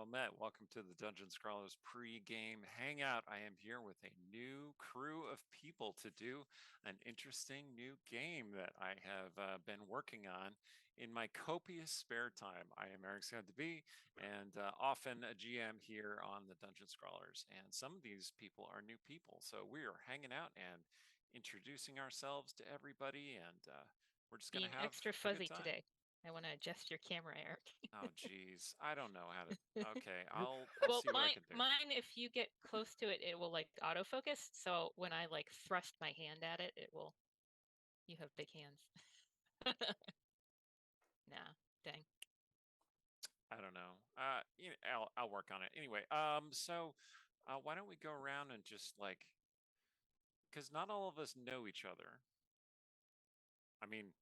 well met. Welcome to the Dungeon Scrawlers pre-game hangout. I am here with a new crew of people to do an interesting new game that I have been working on in my copious spare time. I am Eric Scott and often a GM here on the Dungeon Scrawlers. And some of these people are new people, so we are hanging out and introducing ourselves to everybody, and we're just gonna Being have extra a good fuzzy time. today. I want to adjust your camera, Eric. Oh, geez. I don't know how to. Okay, I'll Well, see what I can do. mine, if you get close to it, it will like autofocus. So when I like thrust my hand at it, it will. You have big hands. Nah, dang. I don't know. I'll work on it anyway. Why don't we go around and just like, because not all of us know each other. I mean,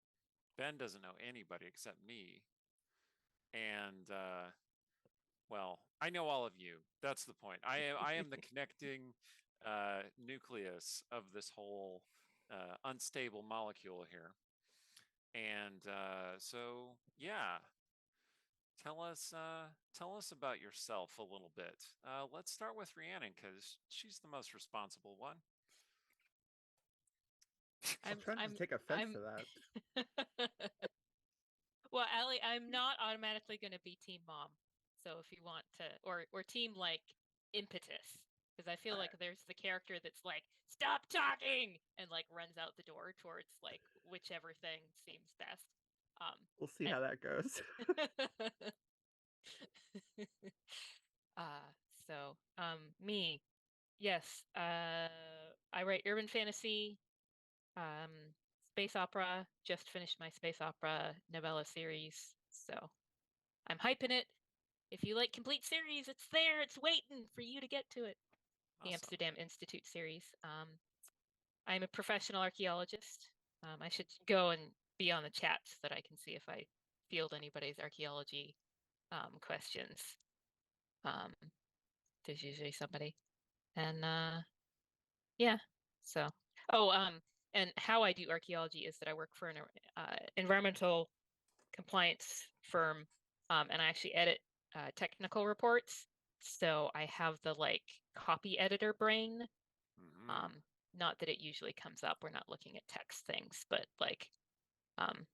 Ben doesn't know anybody except me, and well, I know all of you. That's the point. I am the connecting nucleus of this whole unstable molecule here. And so, yeah, tell us about yourself a little bit. Let's start with Rhiannon because she's the most responsible one. I'm trying to take offense I'm. to that. Well, Allie, I'm not automatically going to be Team Mom. So if you want to, or Team like Impetus, because I feel like there's the character that's like, stop talking, and like runs out the door towards like whichever thing seems best. We'll see how that goes. uh, so me, yes, I write urban fantasy, um, space opera. Just finished my space opera novella series, so I'm hyping it. If you like complete series, it's there. It's waiting for you to get to it. The Awesome. Amsterdam Institute series. I'm a professional archaeologist. I should go and be on the chat so that I can see if I field anybody's archaeology questions. There's usually somebody. And yeah, so. Oh, and how I do archaeology is that I work for an environmental compliance firm, and I actually edit technical reports. So I have the like copy editor brain. Mm-hmm. Not that it usually comes up. We're not looking at text things, but like um,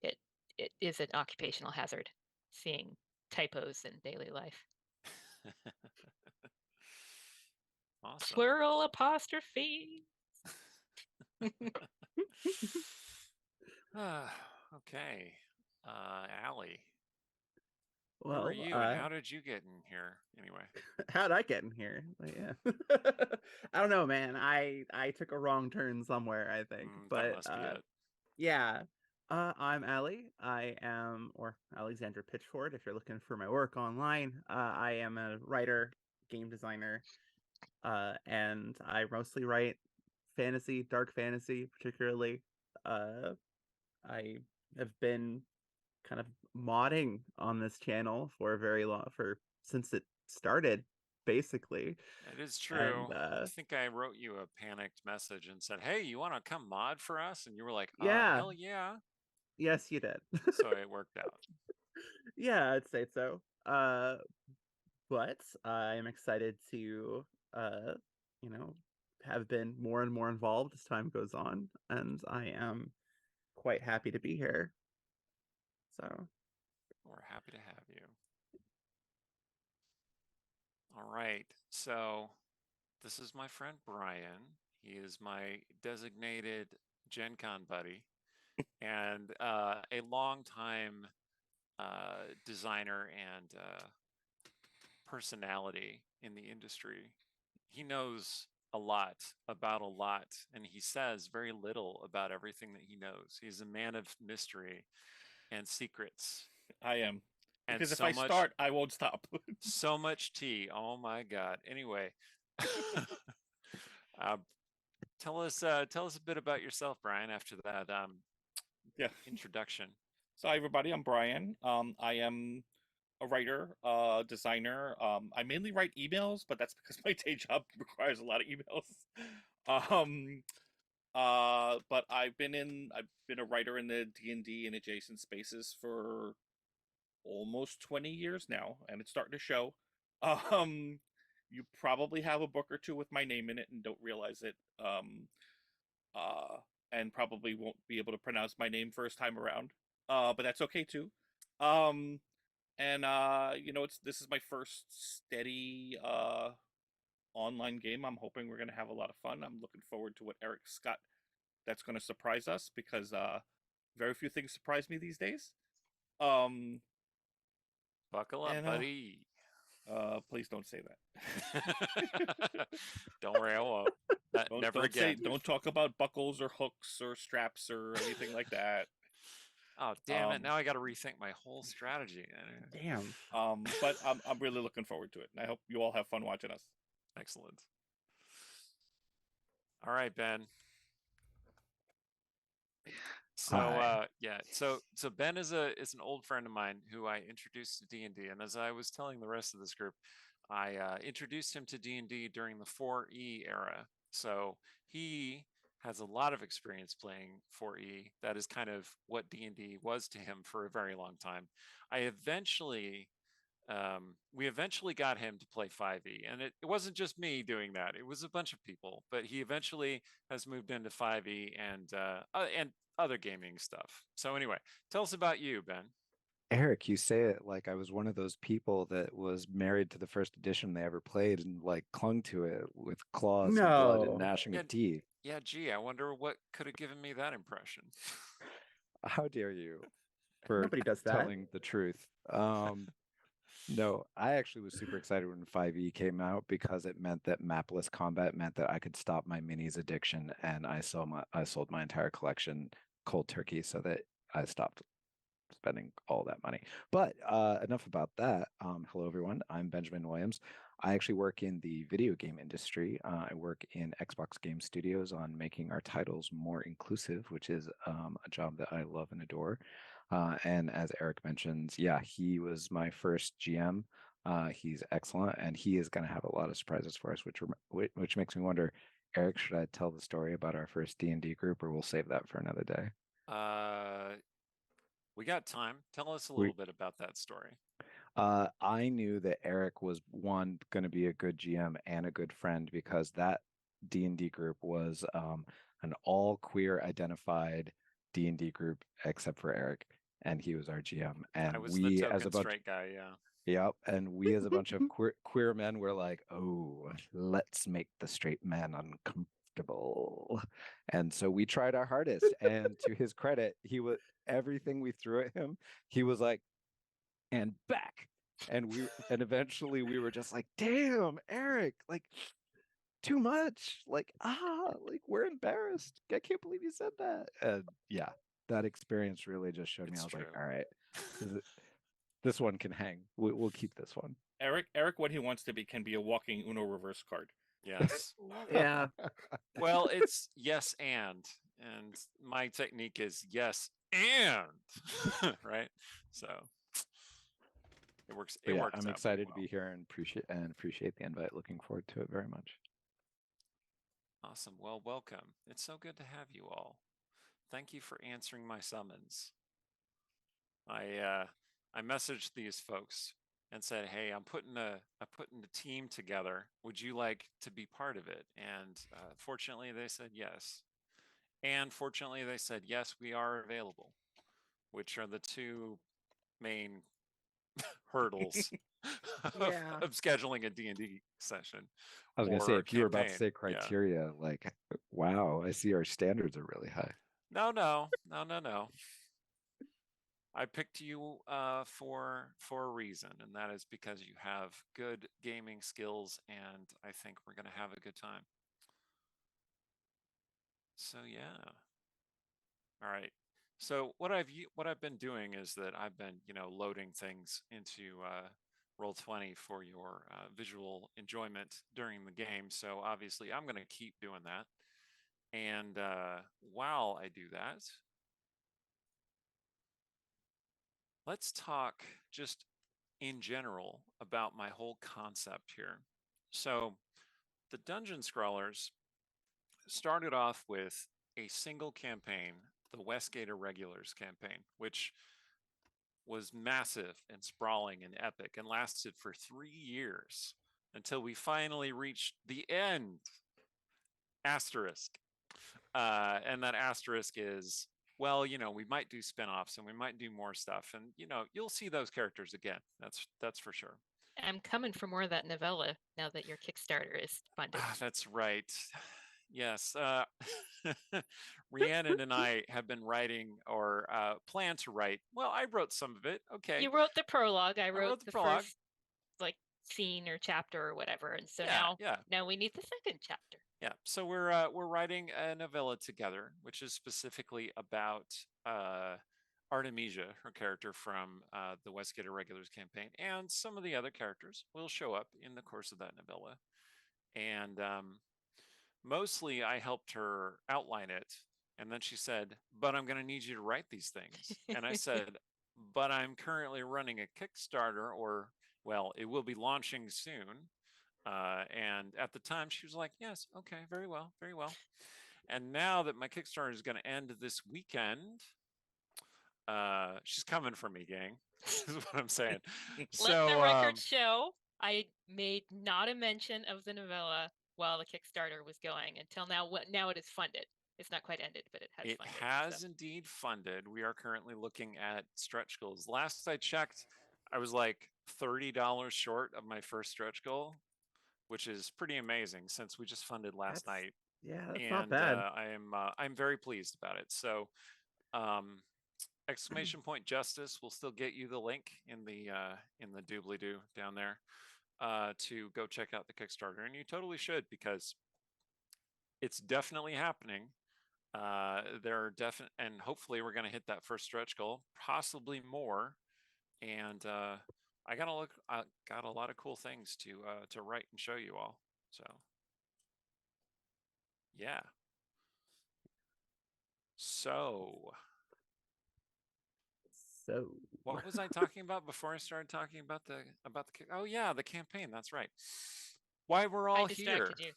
it it is an occupational hazard seeing typos in daily life. Awesome. Plural apostrophe. Okay. Allie, who are Well, you and how did you get in here anyway? how'd I get in here? Yeah. I don't know, man. I took a wrong turn somewhere, I think. That But must be it. yeah. I'm Allie. I am, or Alexandra Pitchford, if you're looking for my work online. I am a writer, game designer, and I mostly write fantasy, dark fantasy, particularly. I have been kind of modding on this channel for a very long for since it started, basically. It is true. And I think I wrote you a panicked message and said, "Hey, you want to come mod for us?" And you were like, yeah, hell yeah." yes, you did. So it worked out. Yeah, I'd say so. But I'm excited to uh, you know, have been more and more involved as time goes on, and I am quite happy to be here. So, We're happy to have you. All right. So this is my friend Brian. He is my designated Gen Con buddy and a longtime designer and personality in the industry. He knows a lot about a lot, and he says very little about everything that he knows. He's a man of mystery and secrets. I am. And Because if so I much, start, I won't stop. so much tea. Oh my God. Anyway, uh, tell us a bit about yourself, Brian. After that Yeah. introduction. So, hi, everybody. I'm Brian. I am a writer, designer. I mainly write emails, but that's because my day job requires a lot of emails. But I've been a writer in the D&D and adjacent spaces for almost 20 years now, and it's starting to show. Um, you probably have a book or two with my name in it and don't realize it. Uh, and probably won't be able to pronounce my name first time around. But that's okay too. Um, and this is my first steady online game. I'm hoping we're gonna have a lot of fun. I'm looking forward to what Eric's got that's gonna surprise us because very few things surprise me these days. Um, Buckle up, and buddy. please don't say that. Don't worry, I won't. Never again. Don't talk about buckles or hooks or straps or anything like that. Oh, damn it! Now I got to rethink my whole strategy. Damn. But I'm really looking forward to it, and I hope you all have fun watching us. Excellent. All right, Ben. So Hi. so Ben is an old friend of mine who I introduced to D&D, and as I was telling the rest of this group, I introduced him to D&D during the 4E era. So he has a lot of experience playing 4E. That is kind of what D&D was to him for a very long time. We eventually got him to play 5e, and it wasn't just me doing that. It was a bunch of people, but he eventually has moved into 5e and other gaming stuff. So anyway, tell us about you, Ben. Eric, you say it like I was one of those people that was married to the first edition they ever played and like clung to it with claws and blood and No. gnashing of teeth. Yeah, gee, I wonder what could have given me that impression. How dare you for Nobody does that. telling the truth? No, I actually was super excited when 5e came out because it meant that mapless combat meant that I could stop my minis addiction, and I sold my entire collection cold turkey so that I stopped spending all that money. But enough about that. Hello, everyone. I'm Benjamin Williams. I actually work in the video game industry. I work in Xbox Game Studios on making our titles more inclusive, which is a job that I love and adore. And as Eric mentions, yeah, he was my first GM. He's excellent, and he is going to have a lot of surprises for us, which makes me wonder, Eric, should I tell the story about our first D&D group, or we'll save that for another day? We got time. Tell us a We- little bit about that story. I knew that Eric was going to be a good GM and a good friend because that D&D group was an all queer identified D&D group except for Eric, and he was our GM. And I was the we, token as a bunch, straight guy, yeah. yep, and we as a bunch of queer men were like, oh, let's make the straight men uncomfortable. And so we tried our hardest. And to his credit, everything we threw at him, he was like, and back. And eventually we were just like, damn, Eric, like too much. Like, we're embarrassed. I can't believe you said that. And yeah, that experience really just showed me. It's I was like, true. all right, this one can hang. We'll keep this one. Eric, what he wants to be can be a walking Uno reverse card. Yes. Yeah. Well, it's yes and my technique is yes and right. So it works. But It yeah, works. I'm out excited to pretty be here and appreciate the invite. Looking forward to it very much. well. Awesome. Well, welcome. It's so good to have you all. Thank you for answering my summons. I messaged these folks and said, "Hey, I'm putting a team together. Would you like to be part of it?" And fortunately, they said yes. And fortunately, they said yes, we are available, which are the two main hurdles Yeah. of scheduling a D&D session. I was going to say, or if you were about to campaign. say Yeah. criteria, like, wow, I see our standards are really high. No. I picked you for a reason, and that is because you have good gaming skills, and I think we're going to have a good time. So yeah. All right. So what I've been doing is that I've been loading things into Roll20 for your visual enjoyment during the game. So obviously I'm going to keep doing that. And while I do that, let's talk just in general about my whole concept here. So the Dungeon Scrawlers started off with a single campaign, the Westgate Irregulars campaign, which was massive and sprawling and epic and lasted for 3 years until we finally reached the end. Asterisk. And that asterisk is, well, we might do spin-offs and we might do more stuff, and you'll see those characters again. That's for sure. I'm coming for more of that novella now that your Kickstarter is funded. That's right. Yes. Rhiannon and I have been writing, or plan to write. Well, I wrote some of it. Okay. You wrote the prologue. I wrote the prologue. first scene or chapter or whatever, and so Yeah. now we need the second chapter. Yeah. So we're writing a novella together, which is specifically about Artemisia, her character from the Westgate Irregulars campaign, and some of the other characters will show up in the course of that novella. And mostly I helped her outline it. And then she said, but I'm going to need you to write these things. And I said, but I'm currently running a Kickstarter, or, well, it will be launching soon. And at the time she was like, yes, okay, very well, very well. And now that my Kickstarter is going to end this weekend, she's coming for me, gang. Is what I'm saying. Let the record show I made not a mention of the novella while the Kickstarter was going until now. Now it is funded. It's not quite ended, but it has. It funded, has indeed funded. We are currently looking at stretch goals. Last I checked, I was like $30 short of my first stretch goal, which is pretty amazing since we just funded last night. Yeah, that's not bad. I'm very pleased about it. So, exclamation point justice will still get you the link in the doobly-doo down there to go check out the Kickstarter, and you totally should, because it's definitely happening. There are definite, and hopefully we're going to hit that first stretch goal, possibly more. And I got a lot of cool things to write and show you all. So yeah. So what was I talking about before I started talking about the oh yeah, the campaign. That's right. Why we're all here. You.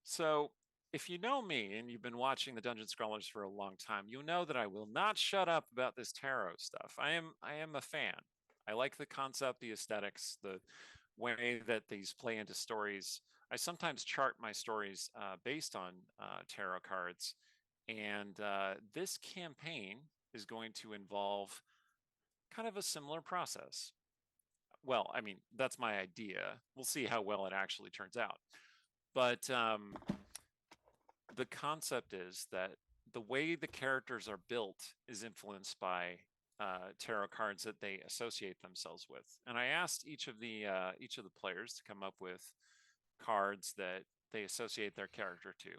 So if you know me and you've been watching the Dungeon Scrollers for a long time, you know that I will not shut up about this tarot stuff. I am a fan. I like the concept, the aesthetics, the way that these play into stories. I sometimes chart my stories based on tarot cards, and this campaign is going to involve kind of a similar process. Well, I mean, that's my idea. We'll see how well it actually turns out. But the concept is that the way the characters are built is influenced by tarot cards that they associate themselves with. And I asked each of the players to come up with cards that they associate their character to.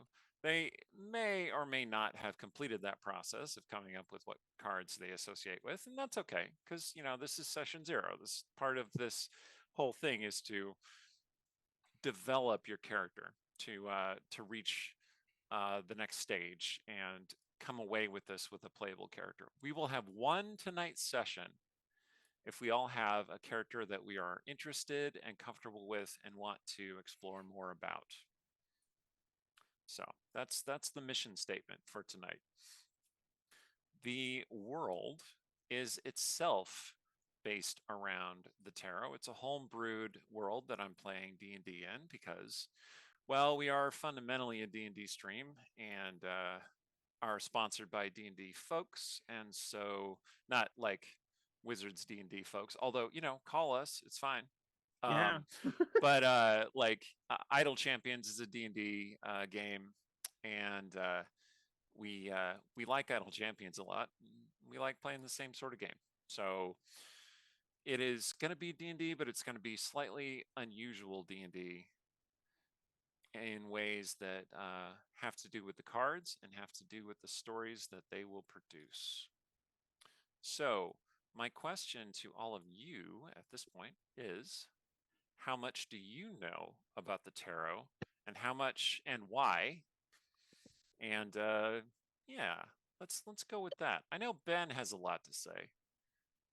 They may or may not have completed that process of coming up with what cards they associate with, and that's okay, because this is session 0. This part of this whole thing is to develop your character to reach the next stage and come away with this with a playable character. We will have one tonight's session if we all have a character that we are interested and comfortable with and want to explore more about. So that's the mission statement for tonight. The world is itself based around the tarot. It's a home-brewed world that I'm playing D&D in because, well, we are fundamentally a D&D stream and are sponsored by D&D folks, and so not like Wizards D&D folks, although call us, it's fine. Yeah. But Idle Champions is a D&D game, and we like Idle Champions a lot. We like playing the same sort of game. So it is going to be D&D, but it's going to be slightly unusual D&D in ways that have to do with the cards and have to do with the stories that they will produce. So my question to all of you at this point is, how much do you know about the tarot, and how much and why? And yeah, let's go with that. I know Ben has a lot to say.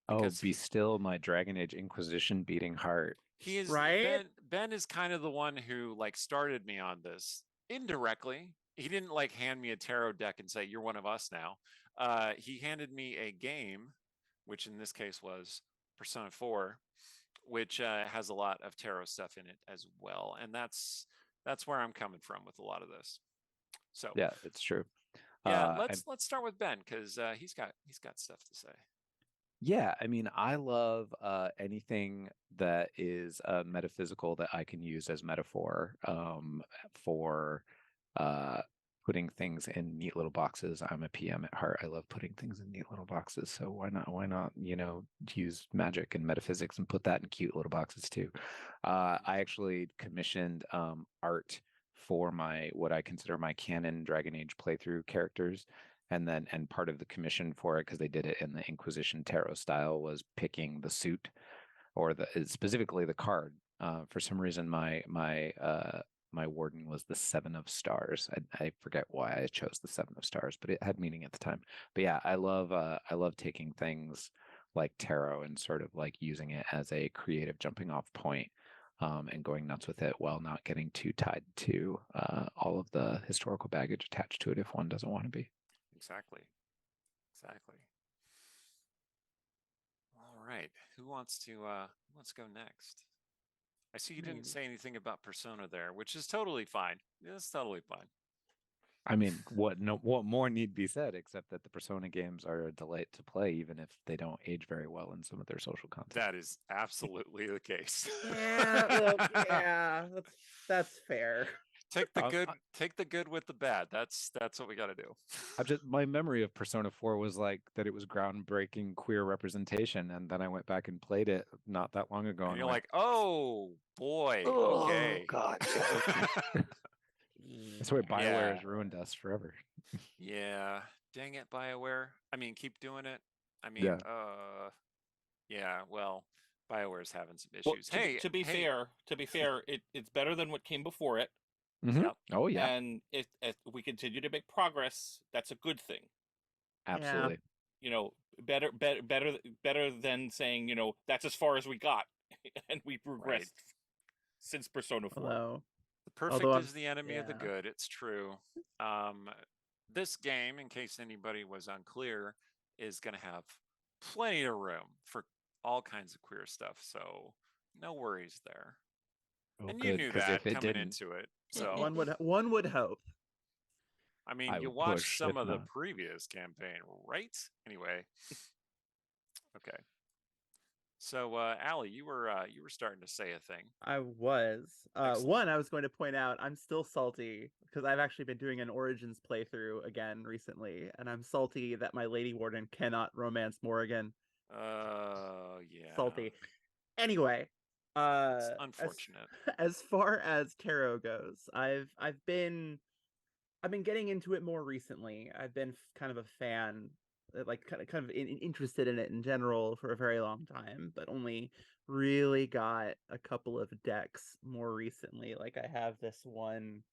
Oh, be still, my Dragon Age Inquisition beating heart. He is right. Ben is kind of the one who started me on this indirectly. he didn't like hand me a tarot deck and say you're one of us now. He handed me a game, which in this case was Persona 4, which has a lot of tarot stuff in it as well, and that's where I'm coming from with a lot of this. So Yeah, it's true. yeah, And let's start with Ben because he's got stuff to say. yeah, I mean, I love anything that is metaphysical that I can use as metaphor for uh, putting things in neat little boxes. I'm a PM at heart. I love putting things in neat little boxes. So why not, use magic and metaphysics and put that in cute little boxes too. I actually commissioned art for what I consider my canon Dragon Age playthrough characters. And part of the commission for it, because they did it in the Inquisition tarot style, was picking the suit or specifically the card. For some reason, my warden was the Seven of Stars. I forget why I chose the Seven of Stars, but it had meaning at the time. But yeah, I love taking things like tarot and sort of like using it as a creative jumping off point. And going nuts with it while not getting too tied to all of the historical baggage attached to it if one doesn't want to be. Exactly. All right, who wants to go next? I see you didn't say anything about Persona there, which is totally fine. It's totally fine. I mean, what more need be said except that the Persona games are a delight to play, even if they don't age very well in some of their social content. That is absolutely the case. Yeah, that's fair. Take the good with the bad. That's what we got to do. My memory of Persona 4 was like that it was groundbreaking queer representation, and then I went back and played it not that long ago, and you're like, oh boy, oh, okay, God. That's why BioWare has ruined us forever. Yeah, dang it, BioWare. I mean, keep doing it. I mean, yeah. Well, BioWare's having some issues. Well, to be fair, it's better than what came before it. Mm-hmm. Yep. Oh yeah. And if we continue to make progress, that's a good thing. Absolutely. Better than saying, that's as far as we got, and we've regressed since Persona 4. The perfect is the enemy of the good. It's true. This game, in case anybody was unclear, is going to have plenty of room for all kinds of queer stuff. So no worries there. Oh, and good, you knew that coming into it. So one would hope. I mean, you watched some of the previous campaign, right? Anyway. Okay. So, Allie, you were starting to say a thing. I was. I was going to point out I'm still salty because I've actually been doing an Origins playthrough again recently, and I'm salty that my Lady Warden cannot romance Morrigan. Yeah. Salty. Anyway, it's unfortunate. As far as tarot goes, I've been getting into it more recently. I've been kind of a fan, like kind of interested in it in general for a very long time, but only really got a couple of decks more recently. Like I have this one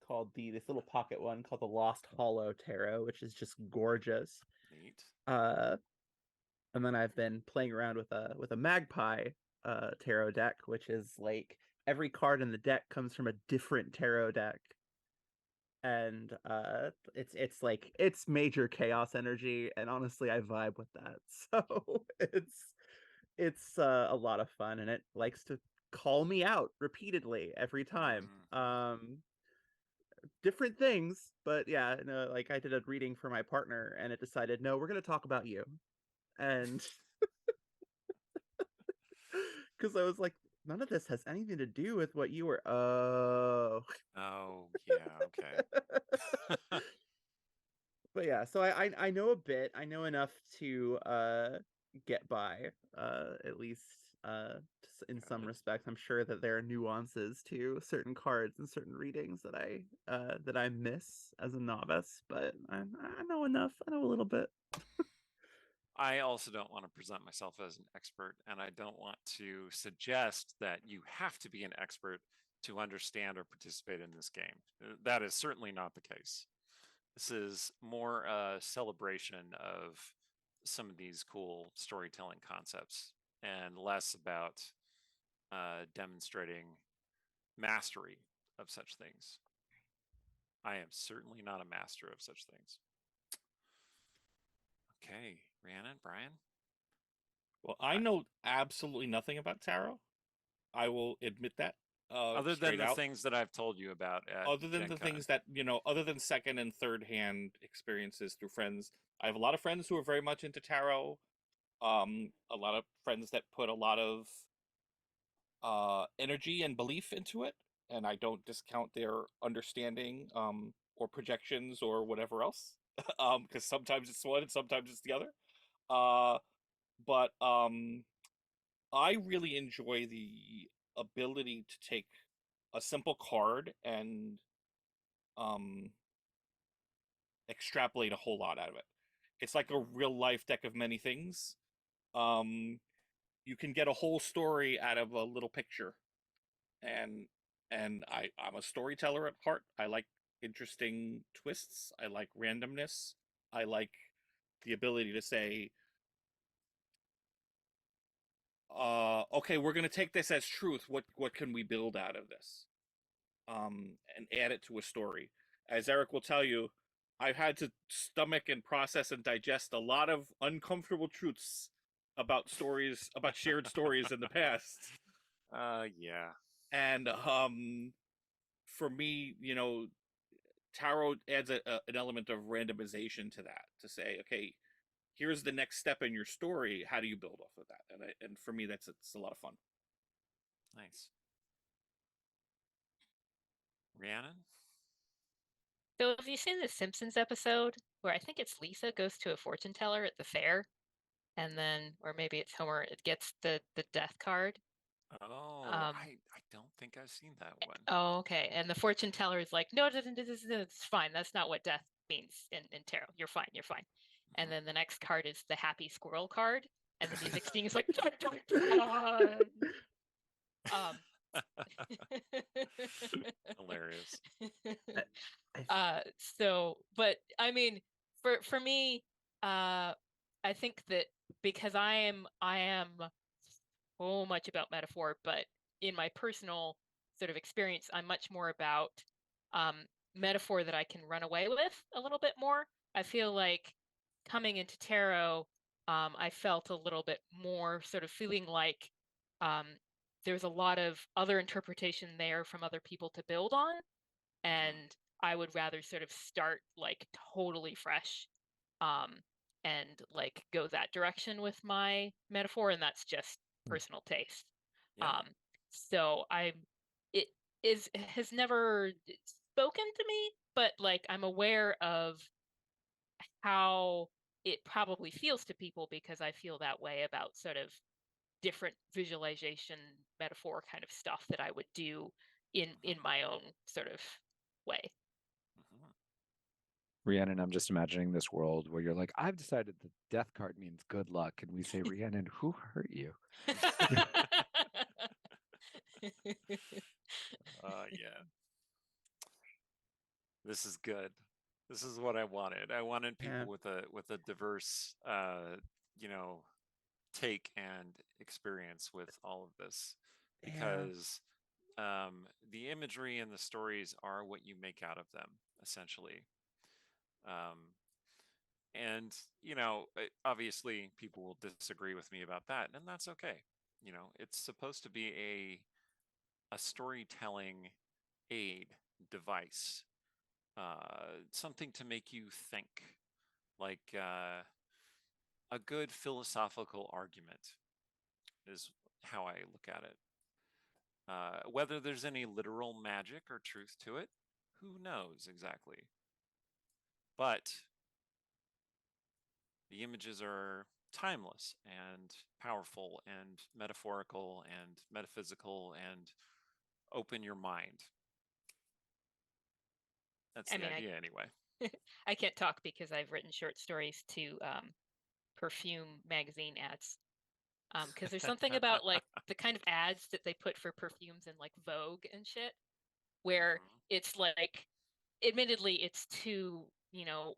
called this little pocket one called the Lost Hollow Tarot, which is just gorgeous. Neat. And then I've been playing around with a Magpie tarot deck, which is like every card in the deck comes from a different tarot deck. And it's like it's major chaos energy, and honestly I vibe with that. So it's a lot of fun, and it likes to call me out repeatedly every time. Different things, but yeah, no, like I did a reading for my partner and it decided, no, we're going to talk about you. And because I was like, none of this has anything to do with what you were. Oh yeah, okay. But yeah, so I know a bit. I know enough to get by, at least in some respects. I'm sure that there are nuances to certain cards and certain readings that I miss as a novice, but I know enough. I know a little bit. I also don't want to present myself as an expert, and I don't want to suggest that you have to be an expert to understand or participate in this game. That is certainly not the case. This is more a celebration of some of these cool storytelling concepts and less about demonstrating mastery of such things. I am certainly not a master of such things. Okay, Rhiannon, Brian? Well, I know absolutely nothing about tarot. I will admit that. Other than straight the out. things that I've told you about at Other than Gen the Con. things that, other than second and third hand experiences through friends, I have a lot of friends who are very much into tarot. A lot of friends that put a lot of energy and belief into it, and I don't discount their understanding or projections or whatever else, because sometimes it's one and sometimes it's the other. But I really enjoy the ability to take a simple card and um, extrapolate a whole lot out of it. It's like a real life deck of many things. Um, you can get a whole story out of a little picture, and I'm a storyteller at heart. I like interesting twists. I like randomness. I like the ability to say, okay, we're gonna take this as truth. What can we build out of this? And add it to a story. As Eric will tell you, I've had to stomach and process and digest a lot of uncomfortable truths about stories, about shared stories in the past. Yeah. And for me, tarot adds an element of randomization to that, to say, okay, here's the next step in your story. How do you build off of that? And for me, it's a lot of fun. Nice. Rhiannon? So have you seen the Simpsons episode where I think it's Lisa goes to a fortune teller at the fair, and then, or maybe it's Homer, it gets the death card? Oh, Um, I don't think I've seen that one. Oh, okay. And the fortune teller is like, no, it's fine. That's not what death means in tarot. You're fine. You're fine. And then the next card is the happy squirrel card, and the music sting is like, dun, dun, dun. Um, Hilarious. but I mean, for me, I think that because I am so much about metaphor, but in my personal sort of experience, I'm much more about metaphor that I can run away with a little bit more. I feel like coming into tarot, I felt a little bit more sort of feeling like um, there's a lot of other interpretation there from other people to build on, and I would rather sort of start like totally fresh um, and like go that direction with my metaphor, and that's just personal taste. Yeah. So it has never spoken to me, but like I'm aware of how it probably feels to people because I feel that way about sort of different visualization metaphor kind of stuff that I would do in my own sort of way. Rhiannon, I'm just imagining this world where you're like, I've decided the death card means good luck. And we say, Rhiannon, who hurt you? Yeah. This is good. This is what I wanted. I wanted people with a diverse take and experience with all of this, because the imagery and the stories are what you make out of them, essentially. And obviously people will disagree with me about that, and that's okay. It's supposed to be a storytelling aid device, something to make you think, like a good philosophical argument is how I look at it. Whether there's any literal magic or truth to it, who knows exactly? But the images are timeless and powerful and metaphorical and metaphysical and open your mind. That's the idea, anyway. I can't talk because I've written short stories to perfume magazine ads. Because there's something about like the kind of ads that they put for perfumes in like Vogue and shit, where it's like, admittedly, it's too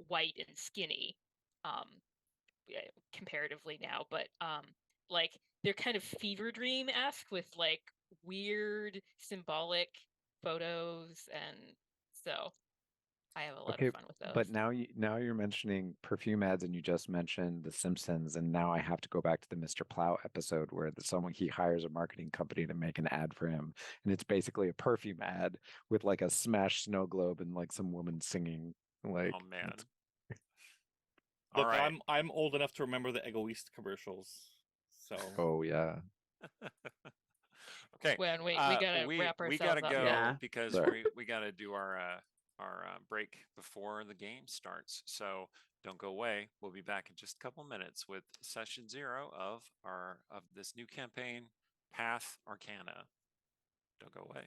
white and skinny, comparatively now, but like they're kind of fever dream-esque with like weird symbolic photos, and so I have a lot Okay, of fun with those. but now you're mentioning perfume ads, and you just mentioned The Simpsons, and now I have to go back to the Mr. Plow episode where he hires a marketing company to make an ad for him, and it's basically a perfume ad with like a smashed snow globe and like some woman singing. Like, Oh man. it's- All Look, right. I'm old enough to remember the Egoist commercials. So oh yeah, Okay. When we gotta wrap we ourselves gotta up. go Yeah. because Sorry. we gotta do our break before the game starts. So don't go away. We'll be back in just a couple minutes with session 0 of this new campaign, Path Arcana. Don't go away.